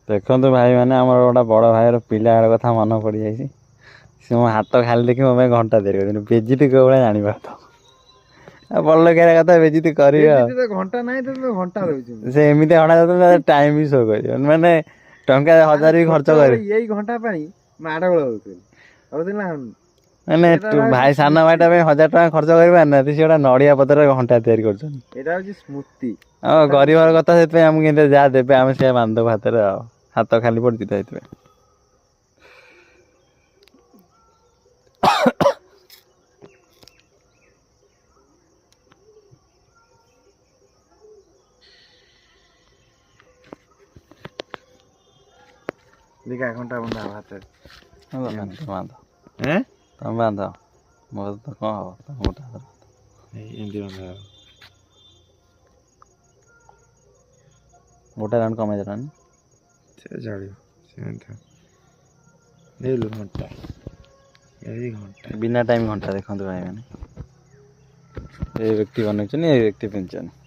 ଦେଖନ୍ତୁ ଭାଇ ମାନେ ଆମର ଗୋଟେ ବଡ଼ ଭାଇର ପିଲାର କଥା ମନେ ପଡ଼ିଯାଇଛି। ସେ ମୋ ହାତ ଖାଲି ଦେଖି ମୋ ପାଇଁ ଘଣ୍ଟା ତିଆରି କରିଛନ୍ତି। ବେଜିତି କୋଉ ଭଳିଆ ଜାଣିପାରୁଥିବ। ଆଉ ବଡ଼ ଲୋକିଆ କଥା ବେଜିତି କରିବେ ଆଉ। ଘଣ୍ଟା ନାହିଁ ତ ଘଣ୍ଟା ଦଉଛି ସେ ଏମିତି ଘଣ୍ଟା ଦଉଛନ୍ତି ଟାଇମ ବି ଶୋ କରିବନି। ମାନେ ଟଙ୍କା 1000 ବି ଖର୍ଚ୍ଚ କରି ଏଇ ଘଣ୍ଟା ପାଇଁ ମାଡ଼ଗୋଳ ହଉଥିଲି ହଉଥିଲା ନା। ମାନେ ଭାଇ ସାନ ଭାଇଟା ପାଇଁ 1000 ଟଙ୍କା ଖର୍ଚ୍ଚ କରିପାରୁନାହାନ୍ତି, ସେ ଗୋଟେ ନଡ଼ିଆ ପତ୍ରରେ ଘଣ୍ଟା ତିଆରି କରୁଛନ୍ତି। ଏଇଟା ହଉଛି ସ୍ମୃତି। ହଁ ଗରିବର କଥା, ସେଥିପାଇଁ ଆମକୁ କେମିତି ଯାହା ଦେବେ ଆମେ ସେଇଆ ବାନ୍ଧିଦବୁ ହାତରେ ଆଉ। ହାତ ଖାଲି ପଡିଛି ତ ସେଥିପାଇଁ। ଦେଖିଆ ଘଣ୍ଟା ବନ୍ଧା ହବ ହାତରେ। ବାନ୍ଧ ତମେ ବାନ୍ଧ, ମୋର ତ କଣ ହବ ତମେ ଗୋଟେ ହାତରେ ବାନ୍ଧ। ଏମିତି ବନ୍ଧା ହବ। ଗୋଟେ ରାଉଣ୍ଡ କମେଇ ଦେଲାନି। ସେ ଚଳିବ ସେମିତି ଦେଇଲୁ ଘଣ୍ଟା। ଏଇ ଘଣ୍ଟା ବିନା ଟାଇମ ଘଣ୍ଟା ଦେଖନ୍ତୁ ଭାଇ ମାନେ। ଏ ବ୍ୟକ୍ତି ବନେଇଛନ୍ତି, ଏ ବ୍ୟକ୍ତି ପିନ୍ଧିଛନ୍ତି।